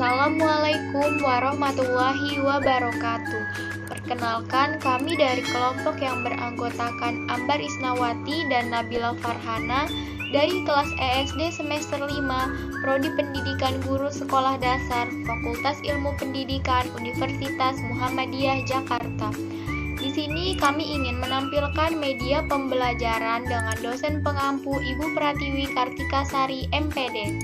Assalamualaikum warahmatullahi wabarakatuh. Perkenalkan, kami dari kelompok yang beranggotakan Ambar Isnawati dan Nabila Farhana dari kelas ESD semester 5, Prodi Pendidikan Guru Sekolah Dasar, Fakultas Ilmu Pendidikan, Universitas Muhammadiyah Jakarta. Di sini kami ingin menampilkan media pembelajaran dengan dosen pengampu Ibu Pratiwi Kartikasari, MPD.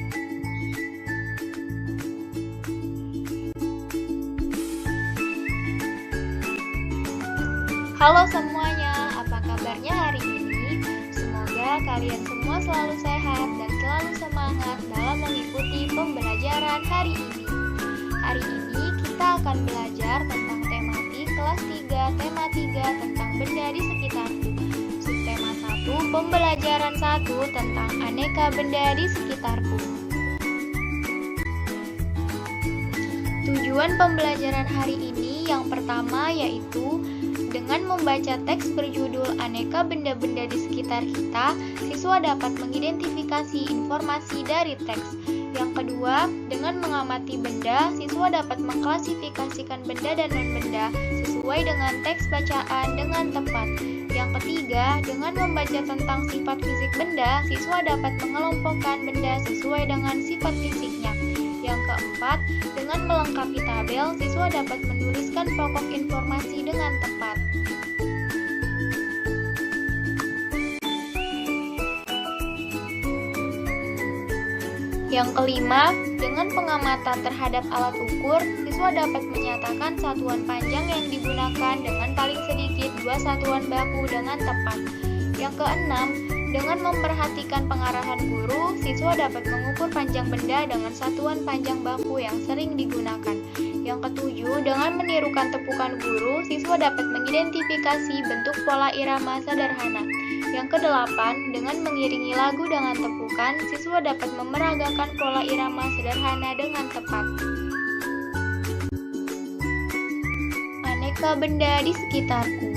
Halo semuanya, apa kabarnya hari ini? Semoga kalian semua selalu sehat dan selalu semangat dalam mengikuti pembelajaran hari ini. Hari ini kita akan belajar tentang tematik kelas 3, tema 3 tentang benda di sekitarku. Subtema 1, pembelajaran 1 tentang aneka benda di sekitarku. Tujuan pembelajaran hari ini yang pertama yaitu dengan membaca teks berjudul Aneka Benda-Benda di Sekitar Kita, siswa dapat mengidentifikasi informasi dari teks. Yang kedua, dengan mengamati benda, siswa dapat mengklasifikasikan benda dan non-benda sesuai dengan teks bacaan dengan tepat. Yang ketiga, dengan membaca tentang sifat fisik benda, siswa dapat mengelompokkan benda sesuai dengan sifat fisiknya. Yang keempat, dengan melengkapi tabel, siswa dapat menuliskan pokok informasi dengan tepat. Yang kelima, dengan pengamatan terhadap alat ukur, siswa dapat menyatakan satuan panjang yang digunakan dengan paling sedikit 2 satuan baku dengan tepat. Yang keenam, dengan memperhatikan pengarahan guru, siswa dapat mengukur panjang benda dengan satuan panjang baku yang sering digunakan. Yang ketujuh, dengan menirukan tepukan guru, siswa dapat mengidentifikasi bentuk pola irama sederhana. Yang kedelapan, dengan mengiringi lagu dengan tepukan, siswa dapat memeragakan pola irama sederhana dengan tepat. Aneka benda di sekitarku.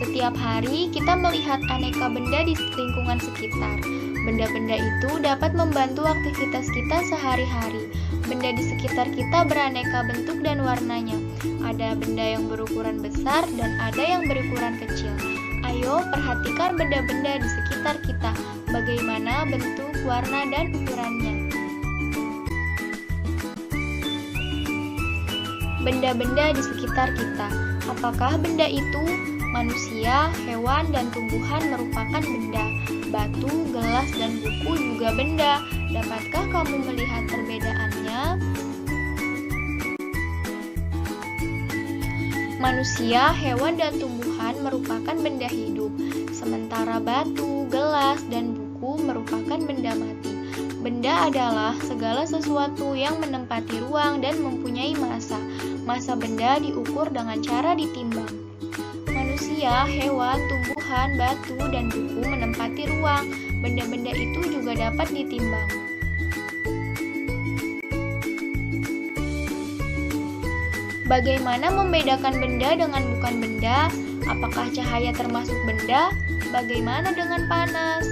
Setiap hari kita melihat aneka benda di lingkungan sekitar. Benda-benda itu dapat membantu aktivitas kita sehari-hari. Benda di sekitar kita beraneka bentuk dan warnanya. Ada benda yang berukuran besar dan ada yang berukuran kecil. Ayo perhatikan benda-benda di sekitar kita, bagaimana bentuk, warna, dan ukurannya. Benda-benda di sekitar kita. Apakah benda itu? Manusia, hewan, dan tumbuhan merupakan benda. Batu, gelas, dan buku juga benda. Dapatkah kamu melihat perbedaannya? Manusia, hewan, dan tumbuhan merupakan benda hidup, sementara batu, gelas, dan buku merupakan benda mati. Benda adalah segala sesuatu yang menempati ruang dan mempunyai massa. Massa benda diukur dengan cara ditimbang. Manusia, hewan, tumbuhan, batu, dan buku menempati ruang. Benda-benda itu juga dapat ditimbang. Bagaimana membedakan benda dengan bukan benda? Apakah cahaya termasuk benda? Bagaimana dengan panas?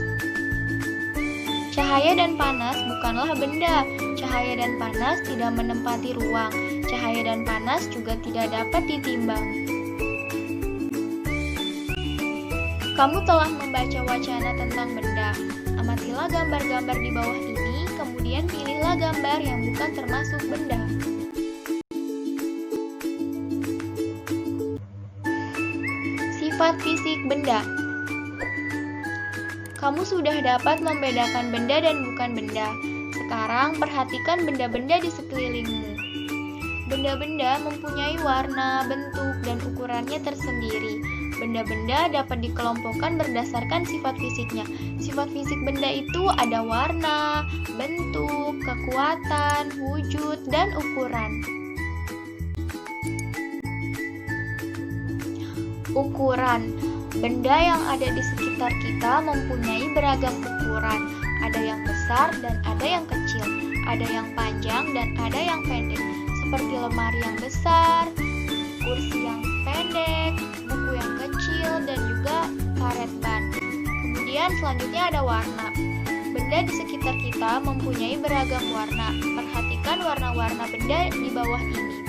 Cahaya dan panas bukanlah benda. Cahaya dan panas tidak menempati ruang. Cahaya dan panas juga tidak dapat ditimbang. Kamu telah membaca wacana tentang benda. Amatilah gambar-gambar di bawah ini, kemudian pilihlah gambar yang bukan termasuk benda. Sifat fisik benda. Kamu sudah dapat membedakan benda dan bukan benda. Sekarang perhatikan benda-benda di sekelilingmu. Benda-benda mempunyai warna, bentuk, dan ukurannya tersendiri. Benda-benda dapat dikelompokkan berdasarkan sifat fisiknya. Sifat fisik benda itu ada warna, bentuk, kekuatan, wujud, dan ukuran. Ukuran. Benda yang ada di sekitar kita mempunyai beragam ukuran. Ada yang besar dan ada yang kecil. Ada yang panjang dan ada yang pendek. Seperti lemari yang besar, kursi yang pendek, buku yang kecil, dan juga karet ban. Kemudian selanjutnya ada warna. Benda di sekitar kita mempunyai beragam warna. Perhatikan warna-warna benda di bawah ini.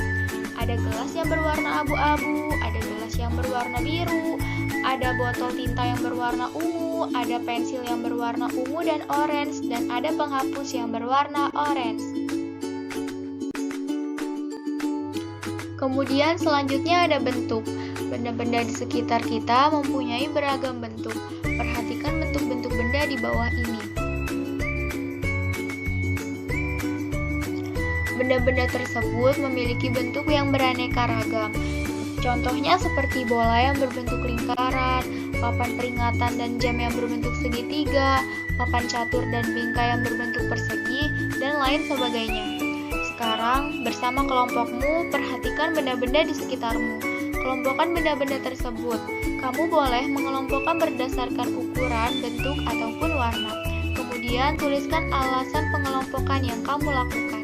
Ada gelas yang berwarna abu-abu, ada gelas yang berwarna biru, ada botol tinta yang berwarna ungu, ada pensil yang berwarna ungu dan orange, dan ada penghapus yang berwarna orange. Kemudian selanjutnya ada bentuk. Benda-benda di sekitar kita mempunyai beragam bentuk. Perhatikan bentuk-bentuk benda di bawah ini. Benda-benda tersebut memiliki bentuk yang beraneka ragam. Contohnya seperti bola yang berbentuk lingkaran, papan peringatan dan jam yang berbentuk segitiga, papan catur dan bingkai yang berbentuk persegi, dan lain sebagainya. Sekarang, bersama kelompokmu, perhatikan benda-benda di sekitarmu. Kelompokkan benda-benda tersebut. Kamu boleh mengelompokkan berdasarkan ukuran, bentuk, ataupun warna. Kemudian, tuliskan alasan pengelompokan yang kamu lakukan.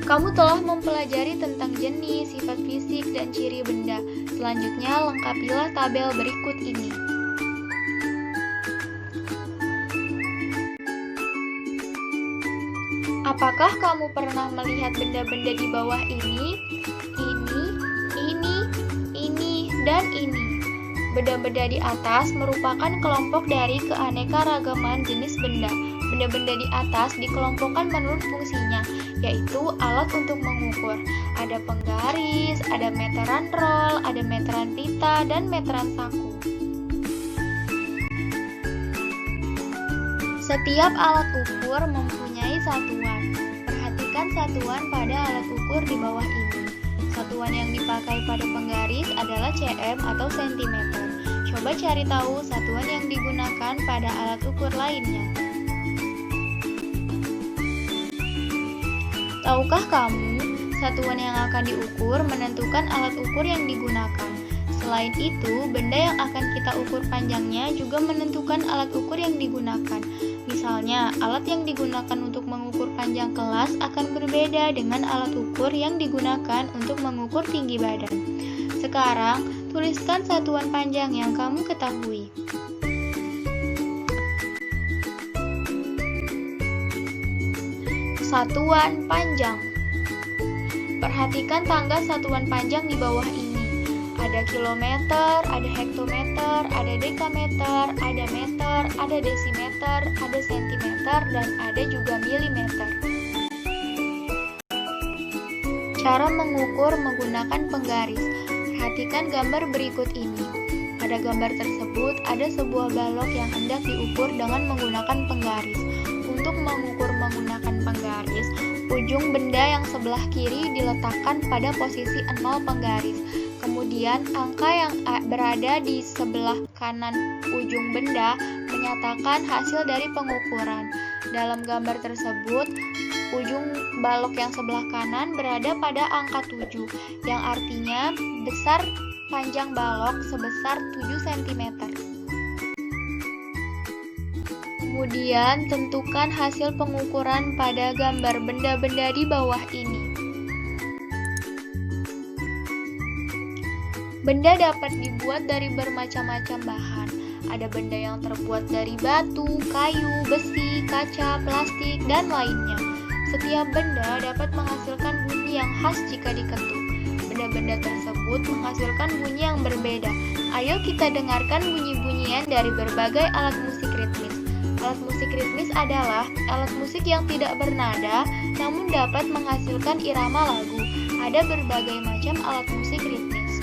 Kamu telah mempelajari tentang jenis, sifat fisik, dan ciri benda. Selanjutnya, lengkapilah tabel berikut ini. Apakah kamu pernah melihat benda-benda di bawah ini, dan ini? Benda-benda di atas merupakan kelompok dari keanekaragaman jenis benda. Benda-benda di atas dikelompokkan menurut fungsinya, yaitu alat untuk mengukur. Ada penggaris, ada meteran roll, ada meteran pita, dan meteran saku. Setiap alat ukur mempunyai satuan. Perhatikan satuan pada alat ukur di bawah ini. Satuan yang dipakai pada penggaris adalah cm atau cm. Coba cari tahu satuan yang digunakan pada alat ukur lainnya. Tahukah kamu, satuan yang akan diukur menentukan alat ukur yang digunakan. Selain itu, benda yang akan kita ukur panjangnya juga menentukan alat ukur yang digunakan. Misalnya, alat yang digunakan untuk mengukur panjang kelas akan berbeda dengan alat ukur yang digunakan untuk mengukur tinggi badan. Sekarang, tuliskan satuan panjang yang kamu ketahui. Satuan panjang. Perhatikan tangga satuan panjang di bawah ini. Ada kilometer, ada hektometer, ada dekameter, ada meter, ada desimeter, ada sentimeter, dan ada juga milimeter. Cara mengukur menggunakan penggaris. Perhatikan gambar berikut ini. Pada gambar tersebut ada sebuah balok yang hendak diukur dengan menggunakan penggaris. Untuk mengukur menggunakan penggaris, ujung benda yang sebelah kiri diletakkan pada posisi 0 penggaris. Kemudian, angka yang berada di sebelah kanan ujung benda menyatakan hasil dari pengukuran. Dalam gambar tersebut, ujung balok yang sebelah kanan berada pada angka 7, yang artinya besar panjang balok sebesar 7 cm. Kemudian, tentukan hasil pengukuran pada gambar benda-benda di bawah ini. Benda dapat dibuat dari bermacam-macam bahan. Ada benda yang terbuat dari batu, kayu, besi, kaca, plastik, dan lainnya. Setiap benda dapat menghasilkan bunyi yang khas jika diketuk. Benda-benda tersebut menghasilkan bunyi yang berbeda. Ayo kita dengarkan bunyi-bunyian dari berbagai alat musik ritmis. Alat musik ritmis adalah alat musik yang tidak bernada, namun dapat menghasilkan irama lagu. Ada berbagai macam alat musik ritmis.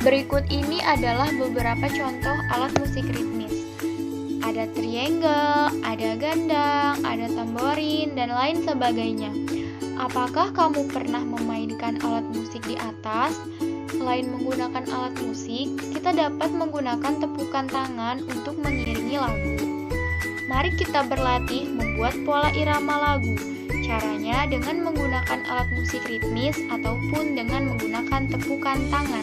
Berikut ini adalah beberapa contoh alat musik ritmis. Ada triangle, ada gandang, ada tamborin, dan lain sebagainya. Apakah kamu pernah memainkan alat musik di atas? Selain menggunakan alat musik, kita dapat menggunakan tepukan tangan untuk mengiringi lagu. Mari kita berlatih membuat pola irama lagu. Caranya dengan menggunakan alat musik ritmis ataupun dengan menggunakan tepukan tangan.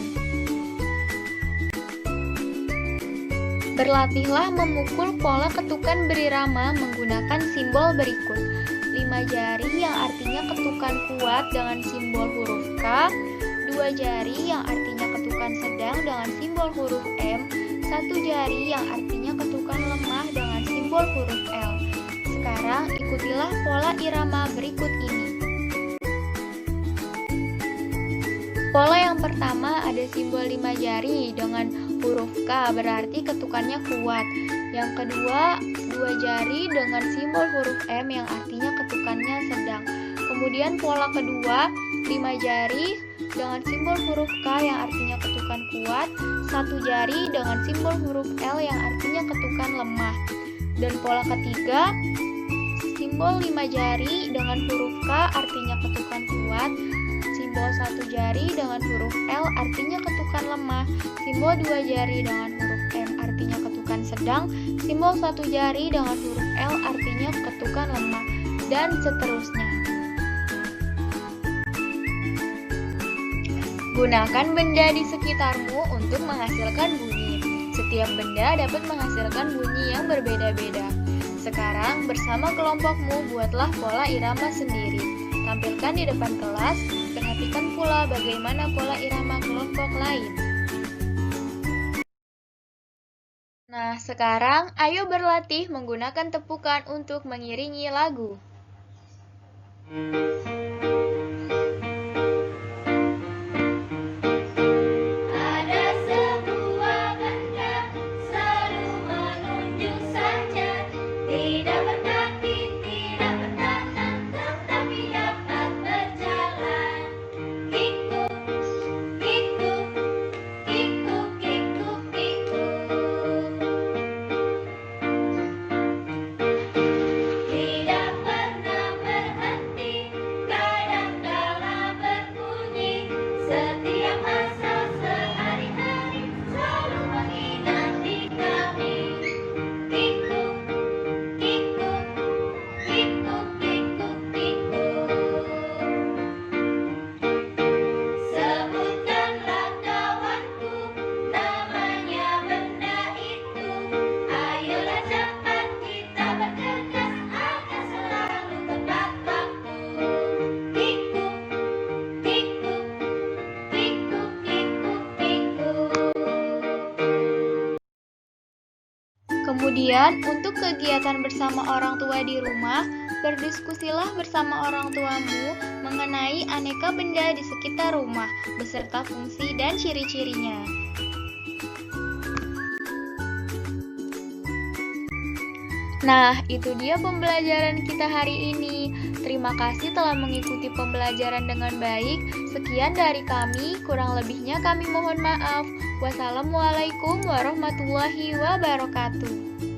Berlatihlah memukul pola ketukan berirama menggunakan simbol berikut. 5 jari yang artinya ketukan kuat dengan simbol huruf K, 2 jari yang artinya ketukan sedang dengan simbol huruf M, 1 jari yang artinya ketukan lemah dengan simbol simbol huruf L. Sekarang ikutilah pola irama berikut ini. Pola yang pertama ada simbol 5 jari dengan huruf K, berarti ketukannya kuat. Yang kedua, 2 jari dengan simbol huruf M yang artinya ketukannya sedang. Kemudian pola kedua, 5 jari dengan simbol huruf K yang artinya ketukan kuat, 1 jari dengan simbol huruf L yang artinya ketukan lemah. Dan pola ketiga, simbol 5 jari dengan huruf K artinya ketukan kuat, simbol 1 jari dengan huruf L artinya ketukan lemah, simbol 2 jari dengan huruf M artinya ketukan sedang, simbol 1 jari dengan huruf L artinya ketukan lemah, dan seterusnya. Gunakan benda di sekitarmu untuk menghasilkan bunyi. Setiap benda dapat menghasilkan bunyi yang berbeda-beda. Sekarang bersama kelompokmu buatlah pola irama sendiri. Tampilkan di depan kelas, perhatikan pula bagaimana pola irama kelompok lain. Nah, sekarang ayo berlatih menggunakan tepukan untuk mengiringi lagu. Kemudian, untuk kegiatan bersama orang tua di rumah, berdiskusilah bersama orang tuamu mengenai aneka benda di sekitar rumah, beserta fungsi dan ciri-cirinya. Nah, itu dia pembelajaran kita hari ini. Terima kasih telah mengikuti pembelajaran dengan baik. Sekian dari kami, kurang lebihnya kami mohon maaf. Wassalamualaikum warahmatullahi wabarakatuh.